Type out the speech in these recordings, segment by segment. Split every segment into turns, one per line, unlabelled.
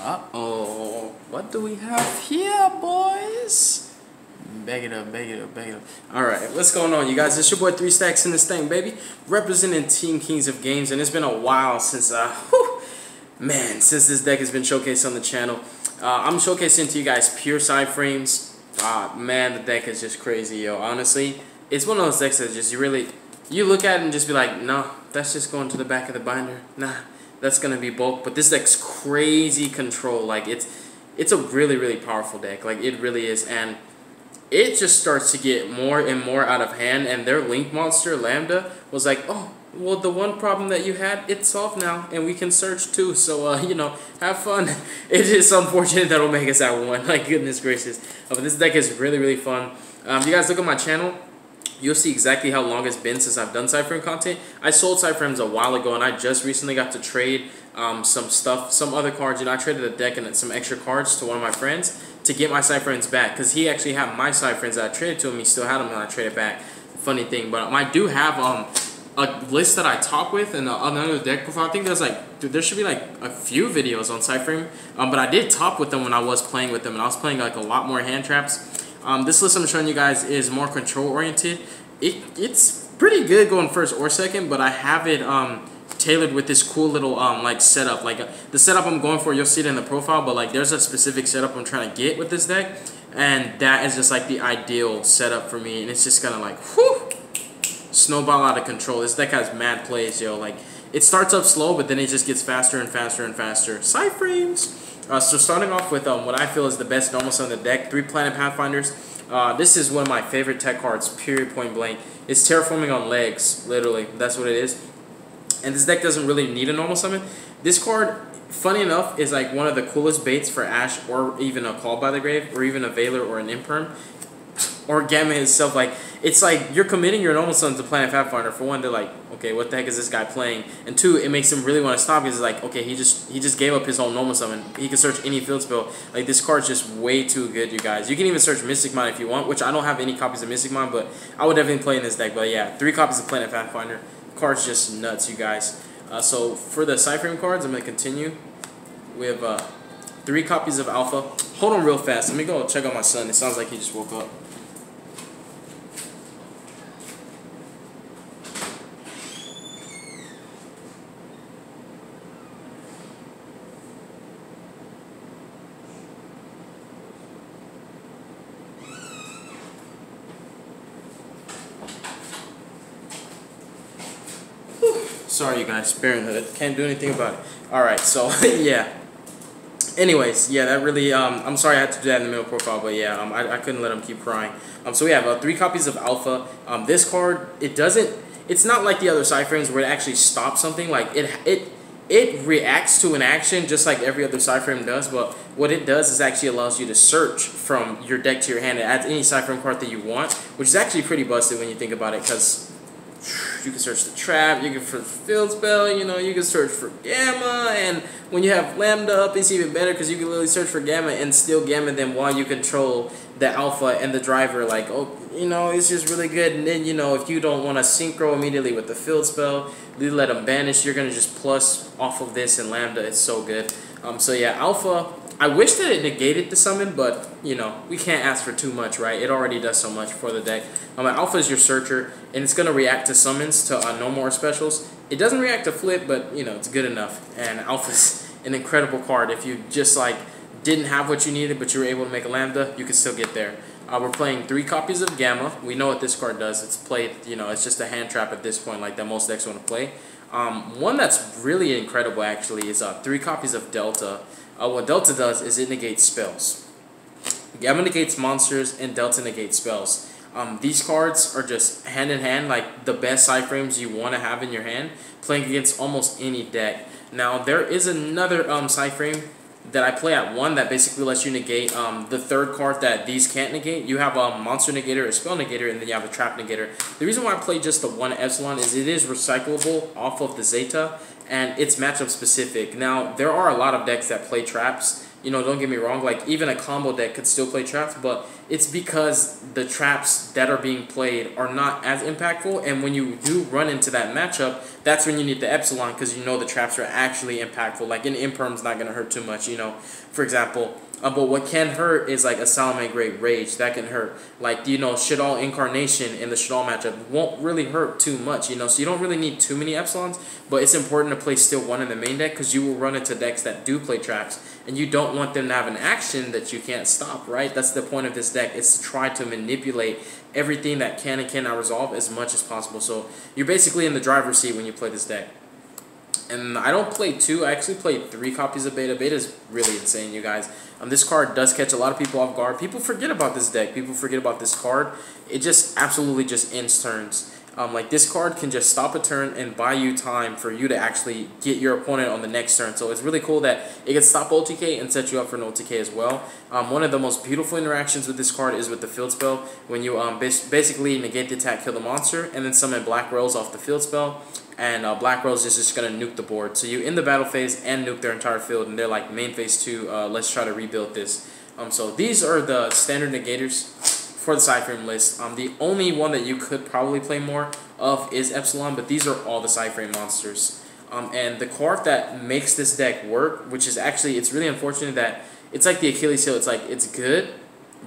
Uh-oh. What do we have here, boys? Bag it up, bag it up, bag it up. Alright, what's going on, you guys? It's your boy 3 Stacks in this thing, baby. Representing Team Kings of Games, and it's been a while since, since this deck has been showcased on the channel. I'm showcasing to you guys pure PSYFRAMES. Man, the deck is just crazy, yo. Honestly, it's one of those decks that just you look at it and just be like, no, that's just going to the back of the binder. Nah, that's gonna be bulk. But this deck's crazy control. Like it's a really, really powerful deck. Like it really is, and it just starts to get more and more out of hand. And their Link monster Lambda was like, oh, well, the one problem that you had, it's solved now, and we can search too. So you know, have fun. It is unfortunate that Omega's at 1. Like goodness gracious. But this deck is really, really fun. If you guys look at my channel, you'll see exactly how long it's been since I've done PSYFRAME content. I sold PSYFRAMEs a while ago, and I just recently got to trade some other cards. You know, I traded a deck and some extra cards to one of my friends to get my PSYFRAMEs back, because he actually had my PSYFRAMEs that I traded to him. He still had them, and I traded back. Funny thing, but I do have a list that I talk with and another deck profile. I think there's like, dude, there should be like a few videos on PSYFRAME, but I did talk with them when I was playing with them, and I was playing like a lot more hand traps. This list I'm showing you guys is more control oriented. It's pretty good going first or second, but I have it tailored with this cool little like setup. Like the setup I'm going for, you'll see it in the profile, but like there's a specific setup I'm trying to get with this deck, and that is just like the ideal setup for me, and it's just gonna like whew, snowball out of control. This deck has mad plays, yo. Like it starts up slow, but then it just gets faster and faster and faster. PSYFRAMEs. So starting off with what I feel is the best normal summon in the deck, 3 Planet Pathfinders. This is one of my favorite tech cards, period, point blank. It's terraforming on legs, literally. That's what it is. And this deck doesn't really need a normal summon. This card, funny enough, is like one of the coolest baits for Ash, or even a Call by the Grave, or even a Veiler or an Imperm, or Gamma itself. Like, it's like you're committing your normal summon to Planet Pathfinder. For one, they're like, okay, what the heck is this guy playing? And two, it makes him really want to stop, because it's like, okay, he just gave up his whole normal summon. He can search any field spell. Like, this card's just way too good, you guys. You can even search Mystic Mine if you want, which I don't have any copies of Mystic Mine, but I would definitely play in this deck. But yeah, 3 copies of Planet Pathfinder. Card's just nuts, you guys. So for the PSYFRAME cards, I'm going to continue. We have 3 copies of Alpha. Hold on real fast. Let me go check on my son. It sounds like he just woke up. Sorry, you guys, Parenthood. Can't do anything about it. Alright, so, yeah. Anyways, yeah, that really, I'm sorry I had to do that in the middle profile, but yeah, I couldn't let him keep crying. So we have 3 copies of Alpha. This card, it's not like the other PSYFRAMEs where it actually stops something. Like, it reacts to an action just like every other PSYFRAME does, but what it does is actually allows you to search from your deck to your hand. It adds any PSYFRAME card that you want, which is actually pretty busted when you think about it, because you can search the trap, you can search field spell, you know, you can search for Gamma, and when you have Lambda up, it's even better, because you can literally search for Gamma and steal Gamma them while you control the Alpha and the driver. Like, oh, you know, it's just really good. And then, you know, if you don't want to synchro immediately with the field spell, you let them banish, you're going to just plus off of this and Lambda. It's so good. So yeah, Alpha, I wish that it negated the summon, but, you know, we can't ask for too much, right? It already does so much for the deck. Alpha is your searcher, and it's going to react to summons, to no more specials. It doesn't react to flip, but, you know, it's good enough. And Alpha's an incredible card. If you just, like, didn't have what you needed, but you were able to make a Lambda, you can still get there. We're playing 3 copies of Gamma. We know what this card does. It's played, you know, it's just a hand trap at this point, like that most decks want to play. One that's really incredible, actually, is 3 copies of Delta. What Delta does is it negates spells. Gamma negates monsters, and Delta negates spells. These cards are just hand in hand, like the best PSYFRAMEs you want to have in your hand, playing against almost any deck. Now, there is another PSYFRAME that I play at 1 that basically lets you negate the 3rd card that these can't negate. You have a monster negator, a spell negator, and then you have a trap negator. The reason why I play just the 1 Epsilon is it is recyclable off of the Zeta, and it's matchup specific. Now, there are a lot of decks that play traps, You know, don't get me wrong, like even a combo deck could still play traps, but it's because the traps that are being played are not as impactful, and when you do run into that matchup, that's when you need the Epsilon, because you know the traps are actually impactful. Like an Imperm's not going to hurt too much, you know. For example, but what can hurt is like a Salamangreat Rage. That can hurt. Like, you know, Shaddoll Incarnation in the Shaddoll matchup won't really hurt too much, you know. So you don't really need too many Epsilons, but it's important to play still one in the main deck because you will run into decks that do play traps, and you don't want them to have an action that you can't stop, right? That's the point of this deck, is to try to manipulate everything that can and cannot resolve as much as possible. So you're basically in the driver's seat when you play this deck. And I don't play 2, I actually play 3 copies of Beta. Beta is really insane, you guys. This card does catch a lot of people off guard. People forget about this deck. People forget about this card. It just absolutely just ends turns. Like this card can just stop a turn and buy you time for you to actually get your opponent on the next turn. So it's really cool that it can stop OTK and set you up for an OTK as well. One of the most beautiful interactions with this card is with the field spell. When you basically negate the attack, kill the monster, and then summon Black Rose off the field spell. And Black Rose is just going to nuke the board. So you end the battle phase and nuke their entire field, and they're like main phase 2, let's try to rebuild this. So these are the standard negators for the PSYFRAME list. The only one that you could probably play more of is Epsilon, but these are all the PSYFRAME monsters. And the card that makes this deck work, which is actually, it's really unfortunate that it's like the Achilles heel. It's like, it's good,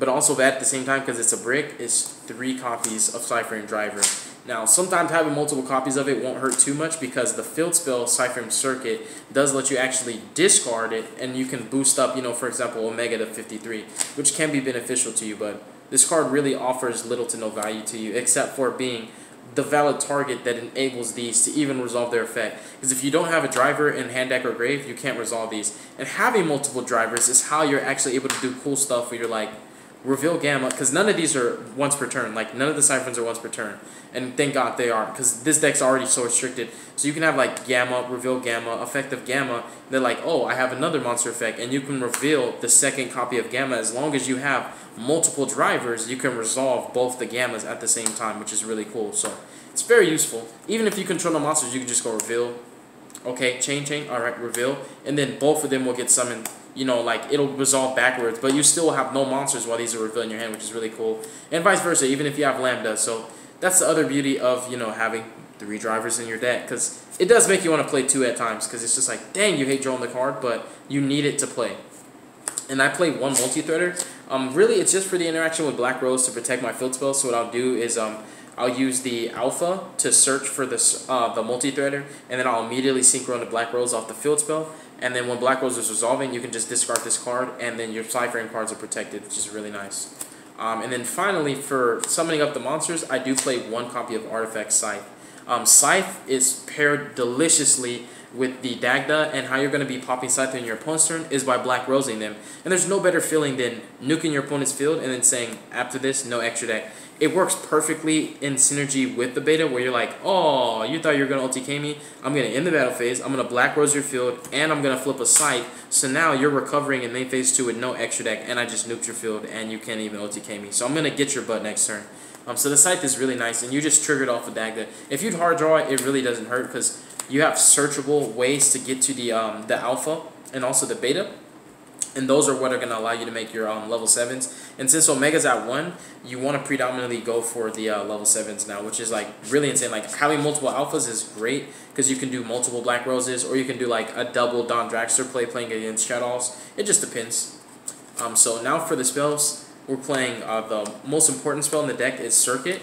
but also bad at the same time because it's a brick, is 3 copies of PSYFRAME Driver. Now, sometimes having multiple copies of it won't hurt too much because the field spell PSYFRAME Circuit does let you actually discard it, and you can boost up, you know, for example, Omega to 53, which can be beneficial to you, but this card really offers little to no value to you except for being the valid target that enables these to even resolve their effect. Because if you don't have a driver in hand, deck, or grave, you can't resolve these. And having multiple drivers is how you're actually able to do cool stuff where you're like, reveal Gamma, because none of these are once per turn. Like, none of the PSYFRAMEs are once per turn. And thank God they are, because this deck's already so restricted. So you can have, like, Gamma, reveal Gamma, effective Gamma. They're like, oh, I have another monster effect. And you can reveal the second copy of Gamma. As long as you have multiple drivers, you can resolve both the Gammas at the same time, which is really cool. So it's very useful. Even if you control the monsters, you can just go reveal. Okay, chain, alright, reveal. And then both of them will get summoned. You know, like, it'll resolve backwards, but you still will have no monsters while these are revealed in your hand, which is really cool. And vice versa, even if you have Lambda. So that's the other beauty of, you know, having 3 drivers in your deck, because it does make you want to play 2 at times, because it's just like, dang, you hate drawing the card, but you need it to play. And I play 1 multi-threader. Really, it's just for the interaction with Black Rose to protect my field spell. So what I'll do is I'll use the Alpha to search for this the multi-threader, and then I'll immediately synchro the Black Rose off the field spell. And then when Black Rose is resolving, you can just discard this card, and then your PSYFRAME cards are protected, which is really nice. And then finally, for summoning up the monsters, I do play 1 copy of Artifact Scythe. Scythe is paired deliciously with the Dagda, and how you're going to be popping Scythe in your opponent's turn is by Black Rosing them. And there's no better feeling than nuking your opponent's field and then saying, after this, no extra deck. It works perfectly in synergy with the beta, where you're like, oh, you thought you were going to OTK me? I'm going to end the battle phase, I'm going to Black Rose your field, and I'm going to flip a Scythe. So now you're recovering in main phase 2 with no extra deck, and I just nuked your field, and you can't even OTK me. So I'm going to get your butt next turn. So the Scythe is really nice, and you just triggered off a Dagda. If you'd hard draw it, it really doesn't hurt, because you have searchable ways to get to the Alpha and also the Beta. And those are what are going to allow you to make your level 7s. And since Omega's at 1, you want to predominantly go for the level 7s now, which is like really insane. Like, having multiple alphas is great because you can do multiple Black Roses, or you can do like a double Don Draxler play playing against Shaddolls. It just depends. So now for the spells, we're playing the most important spell in the deck is Circuit.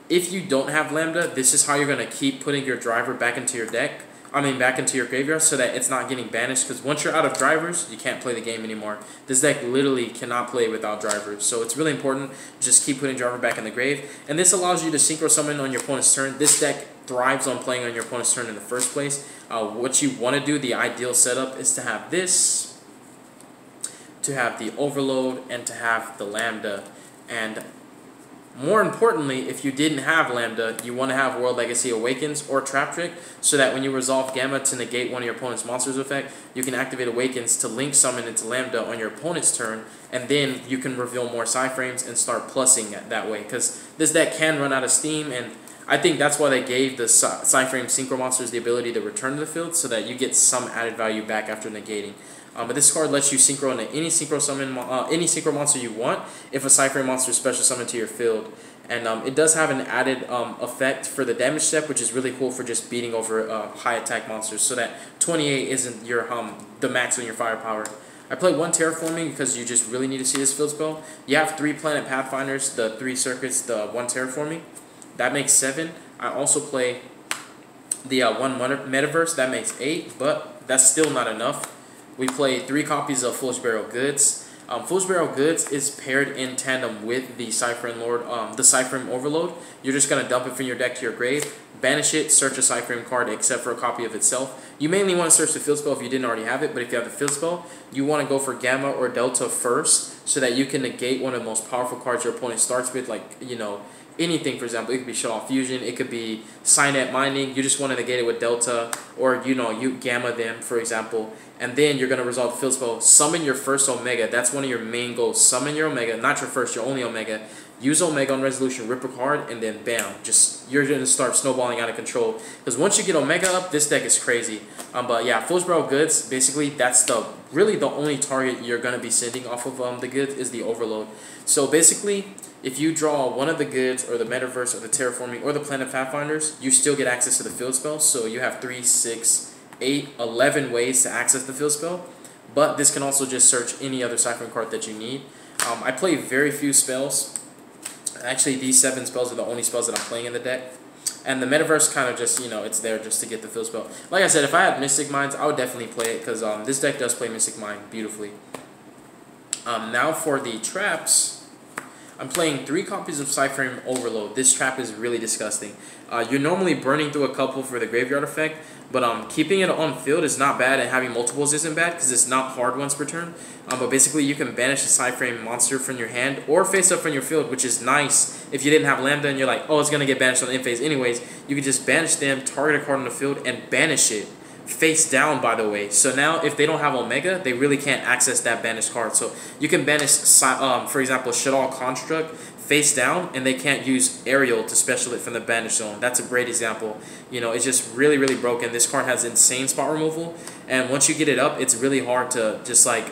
If you don't have Lambda, this is how you're going to keep putting your driver back into your deck. Back into your graveyard, so that it's not getting banished, because once you're out of drivers, you can't play the game anymore. This deck literally cannot play without drivers, so it's really important. Just keep putting driver back in the grave, and this allows you to synchro summon on your opponent's turn. This deck thrives on playing on your opponent's turn in the first place. What you want to do, the ideal setup, is to have this, to have the Overload, and to have the Lambda. And more importantly, if you didn't have Lambda, you want to have World Legacy Awakens or Trap Trick, so that when you resolve Gamma to negate one of your opponent's monsters effect, you can activate Awakens to link summon into Lambda on your opponent's turn, and then you can reveal more PSYFRAMEs and start plussing it that way, because this deck can run out of steam, and I think that's why they gave the PSYFRAME Synchro monsters the ability to return to the field, so that you get some added value back after negating. But this card lets you synchro into any synchro summon, any synchro monster you want if a PSYFRAME monster is special summoned to your field. And it does have an added effect for the damage step, which is really cool for just beating over high attack monsters, so that 28 isn't your the max on your firepower. I play 1 Terraforming because you just really need to see this field spell. You have 3 Planet Pathfinders, the 3 Circuits, the 1 Terraforming. That makes 7. I also play the 1 Metaverse. That makes 8, but that's still not enough. We play 3 copies of Foolish Burial Goods. Foolish Burial Goods is paired in tandem with the PSYFRAME Lord, the PSYFRAME Overload. You're just going to dump it from your deck to your grave, banish it, search a PSYFRAME card except for a copy of itself. You mainly want to search the field spell if you didn't already have it, but if you have the field spell, you want to go for Gamma or Delta first so that you can negate one of the most powerful cards your opponent starts with, like, you know, anything. For example, it could be Shut Off Fusion, it could be Signet Mining. You just want to negate it with Delta, or, you know, you Gamma them, for example, and then you're going to resolve the field spell. Summon your first Omega. That's one of your main goals. Summon your Omega, not your first, your only Omega. Use Omega on resolution, rip a card, and then bam, just you're going to start snowballing out of control. Because once you get Omega up, this deck is crazy. But yeah, Foolish Burial Goods, basically that's really the only target you're going to be sending off of the goods is the Overload. So basically, if you draw one of the goods or the Metaverse or the Terraforming or the Planet Pathfinders, you still get access to the field spell. So you have 3, 6, 8, 11 ways to access the field spell. But this can also just search any other PSYFRAME card that you need. I play very few spells. Actually, these 7 spells are the only spells that I'm playing in the deck. And the Metaverse kind of just, you know, it's there just to get the field spell. Like I said, if I had Mystic Minds, I would definitely play it because this deck does play Mystic Mind beautifully. Now for the traps, I'm playing 3 copies of PSYFRAME Overload. This trap is really disgusting. You're normally burning through a couple for the graveyard effect, but keeping it on field is not bad, and having multiples isn't bad because it's not hard once per turn. But basically, you can banish a PSYFRAME monster from your hand or face up from your field, which is nice. If you didn't have Lambda and you're like, oh, it's going to get banished on the end phase anyways, you can just banish them, target a card on the field, and banish it. Face down, by the way. So now, if they don't have Omega, they really can't access that banished card. So you can banish, for example, Shut All Construct face down, and they can't use Aerial to special it from the banish zone. That's a great example. You know, it's just really, really broken. This card has insane spot removal, and once you get it up, it's really hard to just like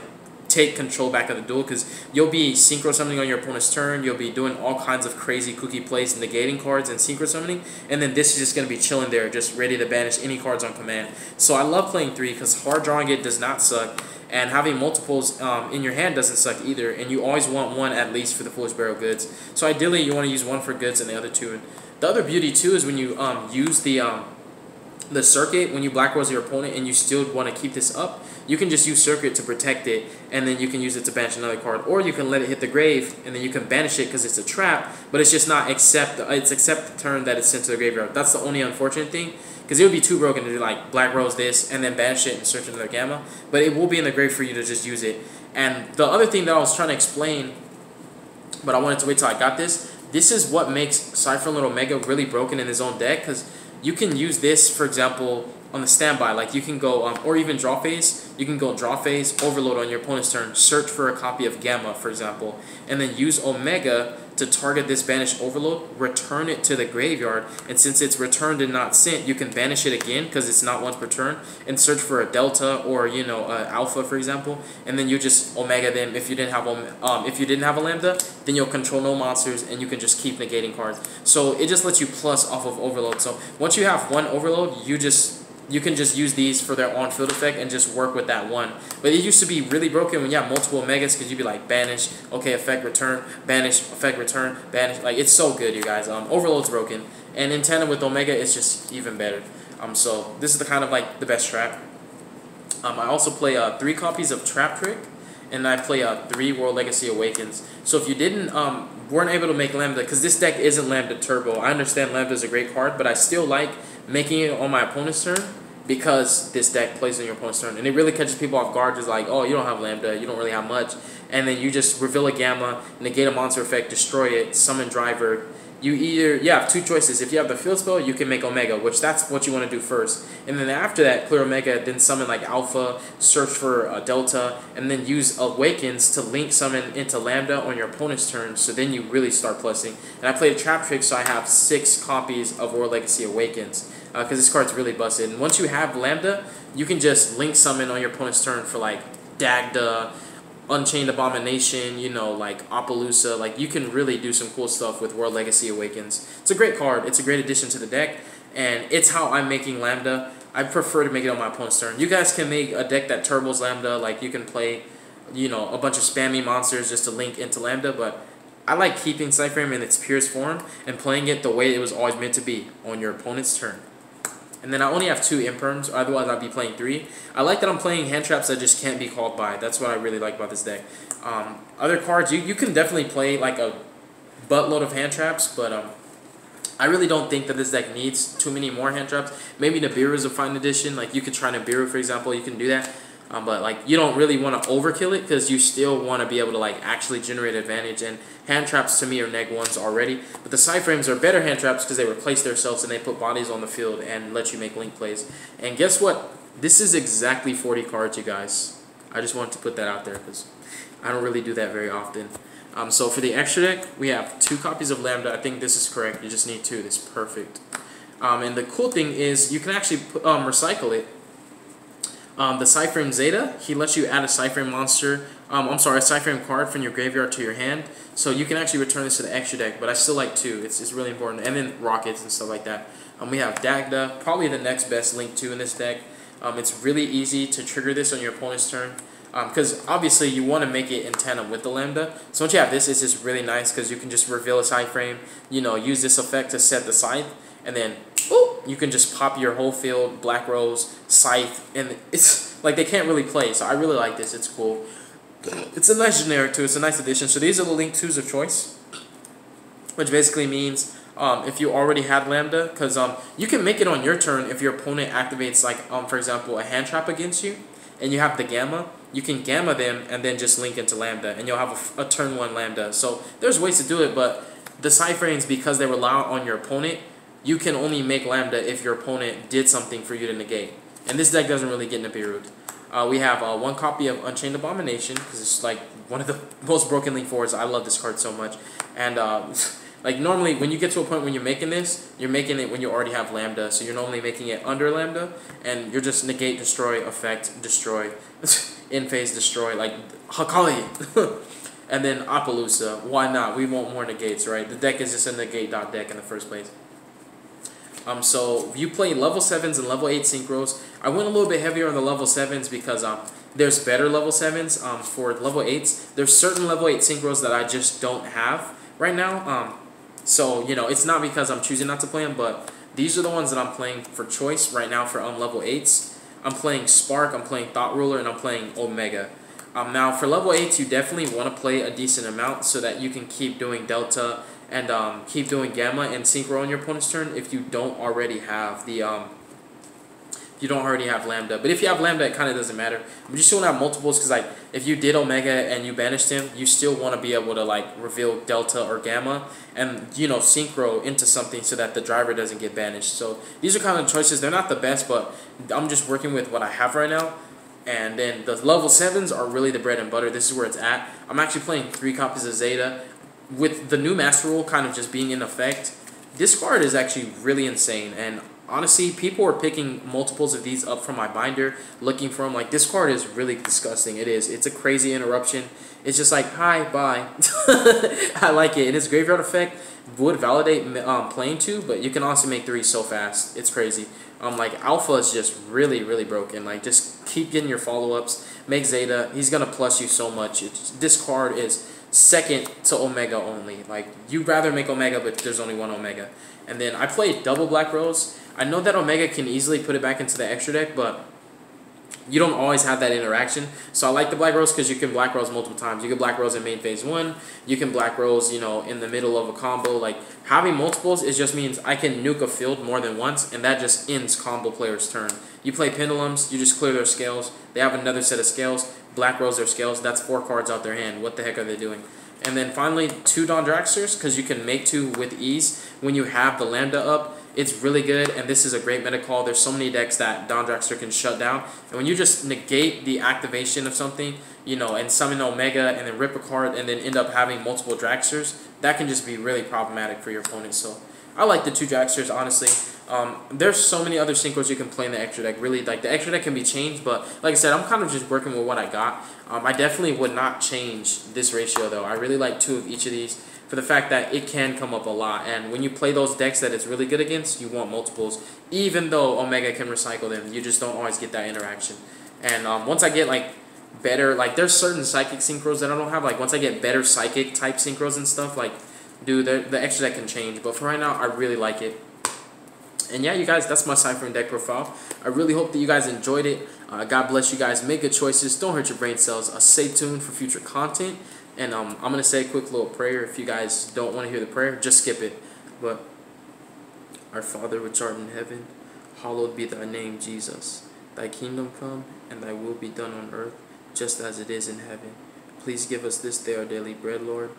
take control back of the duel, because you'll be synchro summoning on your opponent's turn, you'll be doing all kinds of crazy cookie plays, negating cards and synchro summoning, and then this is just going to be chilling there, just ready to banish any cards on command. So I love playing 3 because hard drawing it does not suck, and having multiples in your hand doesn't suck either, and you always want 1 at least for the Foolish Burial Goods. So ideally you want to use 1 for goods and the other 2. And the other beauty too is when you use the circuit, when you black rose your opponent and you still want to keep this up, you can just use circuit to protect it, and then you can use it to banish another card, or you can let it hit the grave and then you can banish it because it's a trap, but it's just not except the turn that it's sent to the graveyard. That's the only unfortunate thing, because it would be too broken to do like black rose this and then banish it and search another Gamma, but it will be in the grave for you to just use it. And the other thing that I was trying to explain, but I wanted to wait till I got this is what makes PSYFRAME Omega really broken in his own deck, because you can use this, for example, on the standby. Like you can go, or even draw phase, you can go draw phase, overload on your opponent's turn, search for a copy of Gamma, for example, and then use Omega to target this banished overload, return it to the graveyard, and since it's returned and not sent, you can banish it again because it's not once per turn, and search for a Delta or, you know, Alpha, for example, and then you just Omega them. If you didn't have a Lambda, then you'll control no monsters and you can just keep negating cards. So it just lets you plus off of overload. So once you have 1 overload, you can just use these for their on-field effect and just work with that 1. But it used to be really broken when you have multiple Omegas, because you'd be like, banish, okay, effect, return, banish, effect, return, banish. Like, it's so good, you guys. Overload's broken. And in tandem with Omega, it's just even better. So this is the kind of, like, the best trap. I also play 3 copies of Trap Trick, and I play 3 World Legacy Awakens. So if you weren't able to make Lambda, because this deck isn't Lambda Turbo. I understand Lambda is a great card, but I still like making it on my opponent's turn, because this deck plays on your opponent's turn, and it really catches people off guard. Just like, oh, you don't have Lambda, you don't really have much, and then you just reveal a Gamma, negate a monster effect, destroy it, summon Driver. You have 2 choices. If you have the field spell, you can make Omega, which that's what you want to do first, and then after that, clear Omega, then summon like Alpha, search for a Delta, and then use Awakens to link summon into Lambda on your opponent's turn, so then you really start plussing. And I played a Trap Trick, so I have 6 copies of World Legacy Awakens, because this card's really busted. And once you have Lambda, you can just link summon on your opponent's turn for like Dagda, Unchained Abomination, you know, like Appaloosa. Like, you can really do some cool stuff with World Legacy Awakens. It's a great card. It's a great addition to the deck, and it's how I'm making Lambda. I prefer to make it on my opponent's turn. You guys can make a deck that turbos Lambda. Like, you can play, you know, a bunch of spammy monsters just to link into Lambda, but I like keeping PSYFRAME in its purest form and playing it the way it was always meant to be, on your opponent's turn. And then I only have 2 imperms, otherwise I'd be playing 3. I like that I'm playing hand traps that just can't be called by. That's what I really like about this deck. Other cards, you can definitely play like a buttload of hand traps, but I really don't think that this deck needs too many more hand traps. Maybe Nibiru is a fine addition. Like, you could try Nibiru, for example. You can do that. But like, you don't really want to overkill it, because you still want to be able to like actually generate advantage. And hand traps to me are neg 1s already. But the PSYFRAMES are better hand traps because they replace themselves and they put bodies on the field and let you make link plays. And guess what? This is exactly 40 cards, you guys. I just wanted to put that out there because I don't really do that very often. So for the extra deck, we have 2 copies of Lambda. I think this is correct. You just need 2. This is perfect. And the cool thing is you can actually recycle it. The PSYFRAME Zeta, he lets you add a PSYFRAME monster, a PSYFRAME card from your graveyard to your hand. So you can actually return this to the extra deck, but I still like 2. It's really important. And then rockets and stuff like that. We have Dagda, probably the next best link 2 in this deck. It's really easy to trigger this on your opponent's turn, because obviously you want to make it in tandem with the Lambda. So once you have this, it's just really nice because you can just reveal a PSYFRAME, you know, use this effect to set the scythe, and then you can just pop your whole field, Black Rose, Scythe, and it's like they can't really play. So I really like this. It's cool. It's a nice generic too. It's a nice addition. So these are the link 2s of choice, which basically means if you already had Lambda, because you can make it on your turn if your opponent activates, like for example, a hand trap against you, and you have the Gamma. You can Gamma them and then just link into Lambda, and you'll have a turn 1 Lambda. So there's ways to do it, but the PSYFRAMES, because they rely on your opponent, you can only make Lambda if your opponent did something for you to negate. And this deck doesn't really get Nibiru'd. We have 1 copy of Unchained Abomination, because it's like one of the most broken link 4s. I love this card so much. And like normally when you get to a point when you're making this, you're making it when you already have Lambda. So you're normally making it under Lambda, and you're just negate, destroy, effect, destroy, in phase, destroy, like Hakali. And then Appaloosa. Why not? We want more negates, right? The deck is just a negate deck in the first place. So you play level 7s and level 8 synchros. I went a little bit heavier on the level 7s because there's better level 7s. For level 8s, there's certain level 8 synchros that I just don't have right now. So, you know, it's not because I'm choosing not to play them, but these are the ones that I'm playing for choice right now for level 8s. I'm playing Spark, I'm playing Thought Ruler, and I'm playing Omega. Now, for level 8s, you definitely want to play a decent amount so that you can keep doing Delta and keep doing Gamma and Synchro on your opponent's turn if you don't already have the Lambda. But if you have Lambda, it kind of doesn't matter. But you still want to have multiples, because like if you did Omega and you banished him, you still want to be able to like reveal Delta or Gamma and, you know, Synchro into something so that the driver doesn't get banished. So these are kind of choices. They're not the best, but I'm just working with what I have right now. And then the level 7s are really the bread and butter. This is where it's at. I'm actually playing 3 copies of Zeta. With the new Master Rule kind of just being in effect, this card is actually really insane. And honestly, people are picking multiples of these up from my binder, looking for them. Like, this card is really disgusting. It is. It's a crazy interruption. It's just like, hi, bye. I like it. And its graveyard effect would validate playing 2, but you can also make 3 so fast. It's crazy. Like, Alpha is just really, really broken. Like, just keep getting your follow-ups. Make Zeta. He's going to plus you so much. This card is second to Omega only. Like, you'd rather make Omega, but there's only 1 Omega. And then I played double Black Rose. I know that Omega can easily put it back into the extra deck, but you don't always have that interaction. So I like the Black Rose because you can Black Rose multiple times. You can Black Rose in main phase 1. You can Black Rose, you know, in the middle of a combo. Like, having multiples, it just means I can nuke a field more than once, and that just ends combo player's turn. You play Pendulums, you just clear their scales. They have another set of scales. Black Rose their scales. That's 4 cards out their hand. What the heck are they doing? And then finally, 2 Dondraxers, because you can make 2 with ease when you have the Lambda up. It's really good, and this is a great meta call. There's so many decks that Dondraxer can shut down. And when you just negate the activation of something, you know, and summon Omega and then rip a card and then end up having multiple Draxers, that can just be really problematic for your opponent. So I like the 2 Draxers, honestly. There's so many other synchros you can play in the extra deck. Really, like the extra deck can be changed, but like I said, I'm kind of just working with what I got. I definitely would not change this ratio though. I really like 2 of each of these for the fact that it can come up a lot. And when you play those decks that it's really good against, you want multiples. Even though Omega can recycle them, you just don't always get that interaction. And once I get like better, like there's certain psychic synchros that I don't have. Like once I get better psychic type synchros and stuff, like dude, the extra deck can change. But for right now, I really like it. And yeah, you guys, that's my PSYFRAME deck profile. I really hope that you guys enjoyed it. God bless you guys. Make good choices. Don't hurt your brain cells. Stay tuned for future content. And I'm going to say a quick little prayer. If you guys don't want to hear the prayer, just skip it. But, our Father which art in heaven, hallowed be thy name, Jesus. Thy kingdom come, and thy will be done on earth, just as it is in heaven. Please give us this day our daily bread, Lord.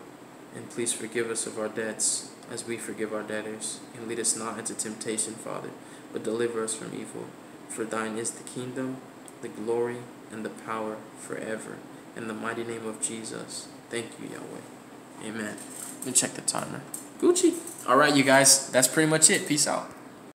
And please forgive us of our debts, as we forgive our debtors. And lead us not into temptation, Father, but deliver us from evil. For thine is the kingdom, the glory, and the power forever. In the mighty name of Jesus. Thank you, Yahweh. Amen. Let me check the timer. Gucci. Alright, you guys. That's pretty much it. Peace out.